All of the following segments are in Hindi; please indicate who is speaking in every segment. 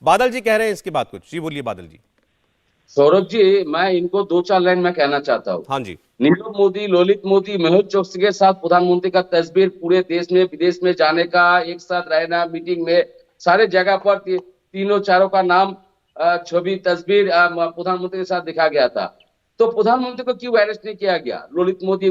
Speaker 1: बादल जी कह रहे हैं इसके बाद कुछ, जी बोलिए बादल जी।
Speaker 2: सौरभ जी, मैं इनको दो चार लाइन में कहना चाहता हूँ।
Speaker 1: हाँ जी।
Speaker 2: नीरव मोदी, ललित मोदी, मेहुल चोकसी के साथ प्रधानमंत्री का तस्वीर पूरे देश में विदेश में जाने का, एक साथ रहना, मीटिंग में, सारे जगह पर तीनों चारों का नाम, छवि, तस्वीर प्रधानमंत्री के साथ दिखा गया था। तो प्रधानमंत्री को क्यों अरेस्ट नहीं किया गया? ललित मोदी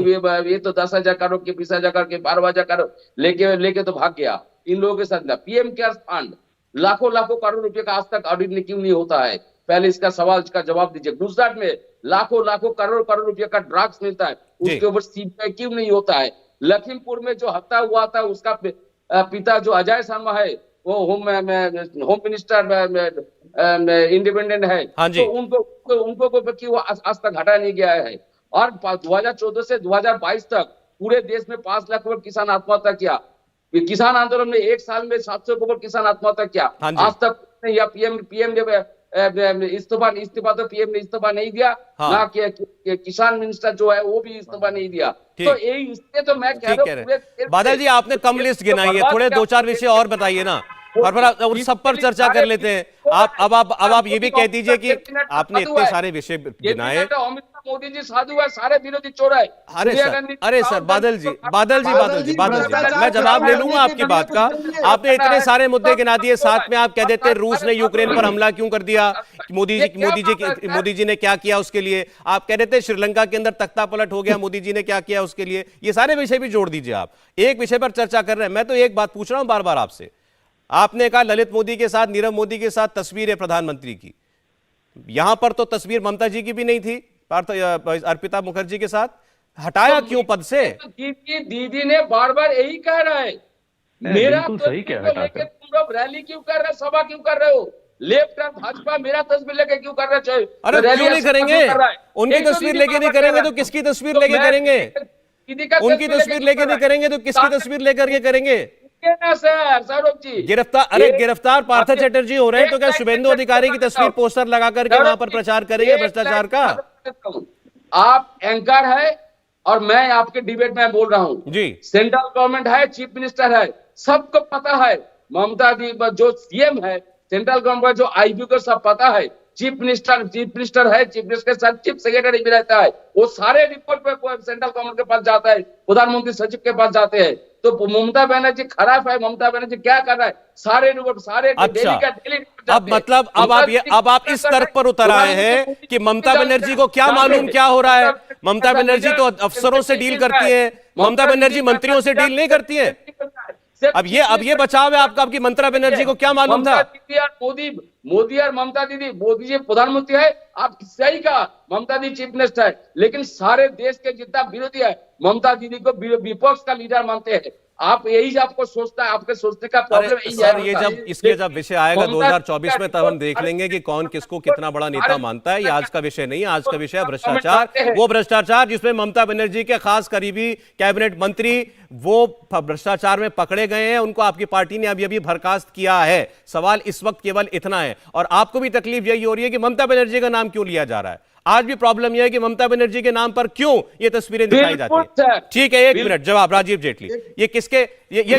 Speaker 2: ये तो 10,000 करोड़ के, 20,000 करोड़ के, 12,000 करोड़ लेके लेके तो भाग गया। इन लोगों के साथ पीएम केयर्स फंड लाखों लाखों करोड़ रुपए का आज तक ऑडिट क्यों नहीं होता है? पहले इसका सवाल, इसका जवाब दीजिए। गुजरात में लाखों लाखों करोड़ करोड़ रुपए का ड्रग्स मिलता है, उसके ऊपर सीबीआई क्यों नहीं होता है? लखीमपुर में जो हत्या हुआ था, उसका पिता जो अजय शर्मा है, वो होम मिनिस्टर इंडिपेंडेंट है,
Speaker 1: हाँ जी।
Speaker 2: तो उनको क्यों आज तक हटाया नहीं गया है? और 2014 से 2022 तक पूरे देश में 5 लाख करोड़ किसान आत्महत्या किया। किसान आंदोलन में एक साल में 700 करोड़ किसान आत्महत्या किया।
Speaker 1: हाँ
Speaker 2: आज तक या पीएम ने इस्तीफा तो पीएम ने इस्तीफा नहीं दिया।
Speaker 1: हाँ।
Speaker 2: ना कि किसान मिनिस्टर जो है वो भी इस्तीफा नहीं दिया। तो यही इसलिए तो मैं कह रहा हूँ।
Speaker 1: बादल जी आपने कम लिस्ट गिनाई है, थोड़े 2-4 विषय और बताइए ना, और फिर उन सब पर चर्चा कर लेते हैं। आप ये भी कह दीजिए कि आपने इतने सारे विषय गिनाए।
Speaker 2: मोदी जी साधु है, सारे विरोधी चोर है।
Speaker 1: अरे सर बादल जी मैं जवाब ले लूंगा आपकी बात का। आपने इतने सारे मुद्दे गिना दिए, साथ में आप कह देते रूस ने यूक्रेन पर हमला क्यों कर दिया, मोदी जी ने क्या किया उसके लिए। आप कह देते श्रीलंका के अंदर तख्ता पलट हो गया, मोदी जी ने क्या किया उसके लिए। ये सारे विषय भी जोड़ दीजिए। आप एक विषय पर चर्चा कर रहे हैं, मैं तो एक बात पूछ रहा हूं बार बार आपसे। आपने कहा ललित मोदी के साथ, नीरव मोदी के साथ तस्वीर है प्रधानमंत्री की, यहां पर तो तस्वीर ममता जी की भी नहीं थी अर्पिता मुखर्जी के साथ, हटाया क्यों पद से?
Speaker 2: दीदी ने बार बार यही कह रहा है, मेरा
Speaker 3: सही क्या है,
Speaker 2: तुम लोग रैली क्यों कर रहे हो, सभा क्यों कर रहे हो? लेफ्ट और भाजपा मेरा तस्वीर लेके क्यों कर रहे हो?
Speaker 1: अरे क्यों नहीं करेंगे? उनकी तस्वीर लेके नहीं करेंगे तो किसकी तस्वीर लेके करेंगे? उनकी तस्वीर लेके नहीं करेंगे तो किसकी तस्वीर लेकर के करेंगे? गिरफ्तार पार्थ चैटर्जी हो रहे हैं, तो क्या शुभेंदु अधिकारी की तस्वीर पोस्टर लगा करके वहां पर प्रचार करेंगे भ्रष्टाचार का?
Speaker 2: आप एंकर है और मैं आपके डिबेट में बोल रहा हूं
Speaker 1: जी।
Speaker 2: सेंट्रल गवर्नमेंट है, चीफ मिनिस्टर है, सबको पता है। ममता दी जो सीएम है, सेंट्रल गवर्नमेंट जो आईबी को सब पता है। चीफ मिनिस्टर है, चीफ मिनिस्टर के साथ चीफ सेक्रेटरी भी रहता है। वो सारे रिपोर्ट पे सेंट्रल गवर्नमेंट के पास जाता है, प्रधानमंत्री सचिव के पास जाते हैं। तो ममता बनर्जी खराब है, ममता बनर्जी क्या कर रहा है? सारे रिपोर्ट, सारे
Speaker 1: अच्छा। अब मतलब अब आप इस तर्क पर उतर आए हैं कि ममता बनर्जी को क्या मालूम क्या हो रहा है? ममता बनर्जी तो अफसरों से डील करती है, ममता बनर्जी मंत्रियों से डील नहीं करती है। अब ये बचाव है आपका, आपकी ममता बनर्जी को क्या मालूम था?
Speaker 2: मोदी और ममता दीदी, मोदी जी प्रधानमंत्री है, आप सही कहा, ममता दीदी चीफ मिनिस्टर है, लेकिन सारे देश के जितना विरोधी है ममता दीदी को विपक्ष का लीडर मानते हैं। आप यही आपको सोचता है, आपके सोचने का प्रॉब्लम यही है।
Speaker 1: ये जब विषय आएगा 2024 में, तब हम देख लेंगे कि कौन किसको कितना बड़ा नेता मानता है। ये आज का विषय नहीं है, आज का विषय है भ्रष्टाचार। वो भ्रष्टाचार जिसमें ममता बनर्जी के खास करीबी कैबिनेट मंत्री वो भ्रष्टाचार में पकड़े गए हैं, उनको आपकी पार्टी ने अभी बर्खास्त किया है। सवाल इस वक्त केवल इतना है, और आपको भी तकलीफ यही हो रही है कि ममता बनर्जी का नाम क्यों लिया जा रहा है। आज भी प्रॉब्लम यह है कि ममता बनर्जी के नाम पर क्यों ये तस्वीरें दिखाई जाती है। ठीक है, 1 मिनट जवाब। राजीव जेटली ये कह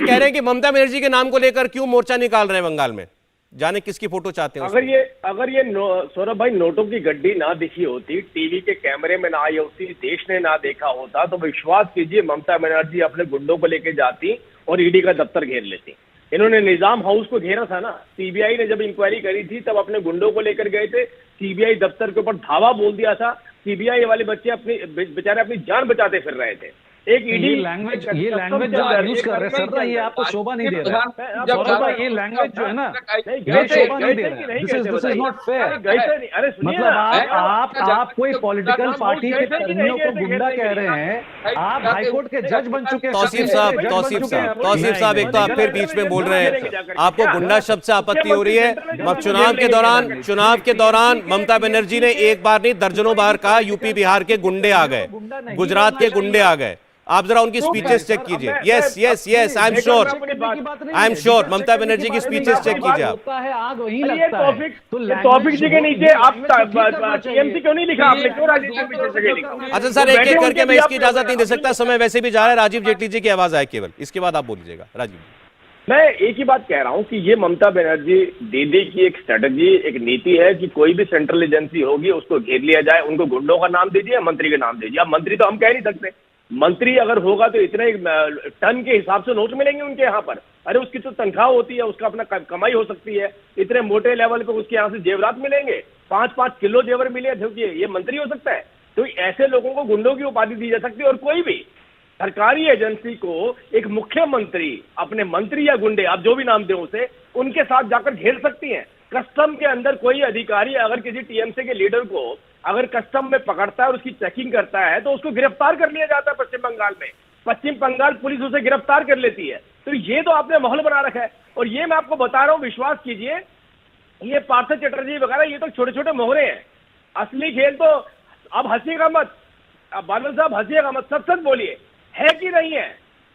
Speaker 1: रहे हैं कि ममता बनर्जी के नाम को लेकर क्यों मोर्चा निकाल रहे हैं बंगाल में, जाने किसकी फोटो चाहते हैं?
Speaker 3: अगर ये सौरभ भाई नोटों की गड्डी ना दिखी होती, टीवी के कैमरे में ना आई होती, देश ने ना देखा होता, तो विश्वास कीजिए ममता बनर्जी अपने गुंडों को लेकर जाती और ईडी का दफ्तर घेर लेती। इन्होंने निजाम हाउस को घेरा था ना, सीबीआई ने जब इंक्वायरी करी थी तब अपने गुंडों को लेकर गए थे, सीबीआई दफ्तर के ऊपर धावा बोल दिया था। सीबीआई वाले बच्चे बेचारे अपनी जान बचाते फिर रहे थे। एक ईडी
Speaker 4: लैंग्वेज जो यूज कर रहे हैं सर, ये आपको शोभा नहीं दे रहा है। ये लैंग्वेज जो है ना, ये शोभा नहीं दे रहा है। This is not fair. मतलब आप कोई पॉलिटिकल पार्टी के कर्मियों को गुंडा कह रहे हैं, आप हाईकोर्ट के जज बन चुके हैं।
Speaker 1: तौसीफ साहब एक तो आप फिर बीच में बोल रहे हैं, आपको गुंडा शब्द से आपत्ति हो रही है। चुनाव के दौरान ममता बनर्जी ने एक बार नहीं दर्जनों बार कहा यूपी बिहार के गुंडे आ गए, गुजरात के गुंडे आ गए। आप जरा उनकी स्पीचेस चेक कीजिए। Yes I am sure Mamata Banerjee की स्पीचेस चेक कीजिए आप।
Speaker 3: टॉपिक जी के नीचे आप टीएमसी क्यों नहीं लिखा आपने, क्यों राजीव जेटली जगह लिखा?
Speaker 1: अच्छा सर, एक एक करके मैं इसकी इजाजत नहीं दे सकता, समय वैसे भी जा रहा है। राजीव जेटली जी की आवाज आए केवल, इसके बाद आप बोल लीजिएगा। राजीव
Speaker 3: मैं एक ही बात कह रहा हूं कि ये ममता बनर्जी दीदी की एक स्ट्रेटजी, एक नीति है कि कोई भी सेंट्रल एजेंसी होगी उसको घेर लिया जाए, उनको गुंडों का नाम दीजिए, मंत्री का नाम दीजिए। अब मंत्री तो हम कह नहीं सकते, मंत्री अगर होगा तो इतने टन के हिसाब से नोट मिलेंगे उनके यहाँ पर। अरे उसकी तो तनख्वाह होती है, उसका अपना कमाई हो सकती है, इतने मोटे लेवल पे उसके यहाँ से जेवरात मिलेंगे, 5-5 किलो जेवर मिले, देखिए ये मंत्री हो सकता है? तो ऐसे लोगों को गुंडों की उपाधि दी जा सकती है। और कोई भी सरकारी एजेंसी को एक मुख्यमंत्री अपने मंत्री या गुंडे, आप जो भी नाम दें उसे, उनके साथ जाकर घेर सकती हैं। कस्टम के अंदर कोई अधिकारी अगर किसी टीएमसी के लीडर को अगर कस्टम में पकड़ता है और उसकी चेकिंग करता है तो उसको गिरफ्तार कर लिया जाता है। पश्चिम बंगाल में पश्चिम बंगाल पुलिस उसे गिरफ्तार कर लेती है। तो ये तो आपने माहौल बना रखा है। और ये मैं आपको बता रहा हूं, विश्वास कीजिए, ये पार्थ चटर्जी वगैरह ये तो छोटे छोटे मोहरे हैं। असली खेल तो, अब हंसीएगा मत, अब बादल साहब हंसीएगा मत, सच सच बोलिए, है कि नहीं है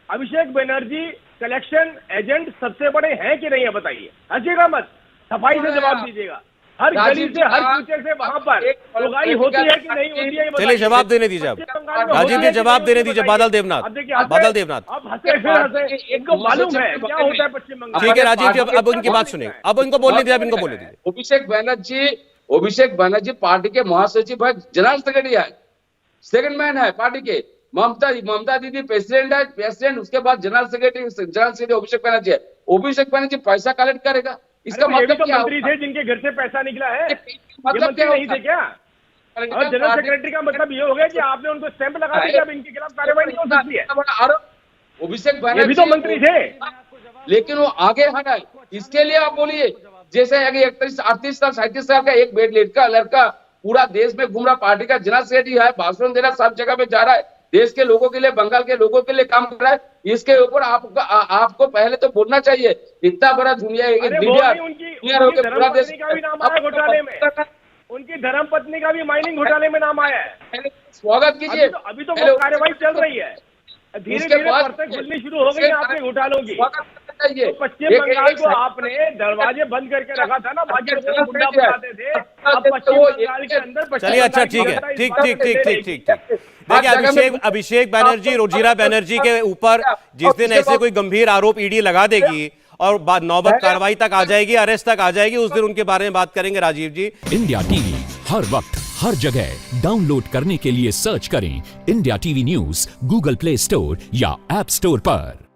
Speaker 3: अभिषेक बनर्जी कलेक्शन एजेंट सबसे बड़े हैं कि नहीं है? बताइए, हंसीएगा मत, सफाई से जवाब दीजिएगा। हर गली से, हर कूचे से वहां पर लुगाई होती है कि नहीं होती है?
Speaker 1: चलिए जवाब देने दीजिए, राजीव जी जवाब देने दीजिए। बादल देवनाथ, बादल देवनाथ,
Speaker 3: अब हंसे फिर हंसे, इनको मालूम है क्या होता है पश्चिम बंगाल।
Speaker 1: ठीक है राजीव जी, अब उनकी बात सुनिए, अब इनको बोलने दीजिए, अब इनको बोलने दीजिए।
Speaker 2: अभिषेक बनर्जी पार्टी के महासचिव है, जनरल सेक्रेटरी है, सेकंड मैन है पार्टी के। ममता दीदी प्रेसिडेंट है, प्रेसिडेंट, उसके बाद जनरल सेक्रेटरी अभिषेक बनर्जी है। अभिषेक बनर्जी पैसा कलेक्ट करेगा, इसका मतलब क्या?
Speaker 3: मंत्री थे जिनके घर से पैसा निकला है, मतलब क्या नहीं थे क्या? और जनरल सेक्रेटरी का मतलब ये हो गया कि आपने उनको स्टैंप लगा दिया, अब इनके खिलाफ कार्रवाई नहीं हो सकती है।
Speaker 2: अभिषेक बनर्जी
Speaker 3: भी तो मंत्री थे,
Speaker 2: लेकिन वो आगे हटा, इसके लिए आप बोलिए। जैसे 38 साल 37 साल का एक लड़का पूरा देश में घूम रहा, पार्टी का जनरल सेक्रेटरी है, भाषण दे रहा, सब जगह पे जा रहा है, देश के लोगों के लिए, बंगाल के लोगों के लिए काम कर रहा है। इसके ऊपर आपको पहले तो बोलना चाहिए। इतना बड़ा दुनिया पूरा देश,
Speaker 3: उनकी धर्मपत्नी का भी माइनिंग घोटाले में नाम आया है।
Speaker 2: स्वागत कीजिए।
Speaker 3: अभी तो कार्रवाई चल रही है, धीरे धीरे परतें खुलनी शुरू हो गई आपके घोटालों की। तो पश्चिम बंगाल को आपने दरवाजे बंद करके रखा था ना, बाकी लोग गुंडा बनाते थे। अब पश्चिम बंगाल के अंदर,
Speaker 1: चलिए अच्छा ठीक है, ठीक। देखिए अभिषेक बनर्जी, रोजिरा बनर्जी के ऊपर जिस दिन ऐसे कोई गंभीर आरोप ईडी लगा देगी और नौबत कार्रवाई तक आ जाएगी, अरेस्ट तक आ जाएगी, उस दिन उनके बारे में बात करेंगे। राजीव जी,
Speaker 5: इंडिया टीवी हर वक्त हर जगह डाउनलोड करने के लिए सर्च करें India TV news Google play store या ऐप स्टोर पर।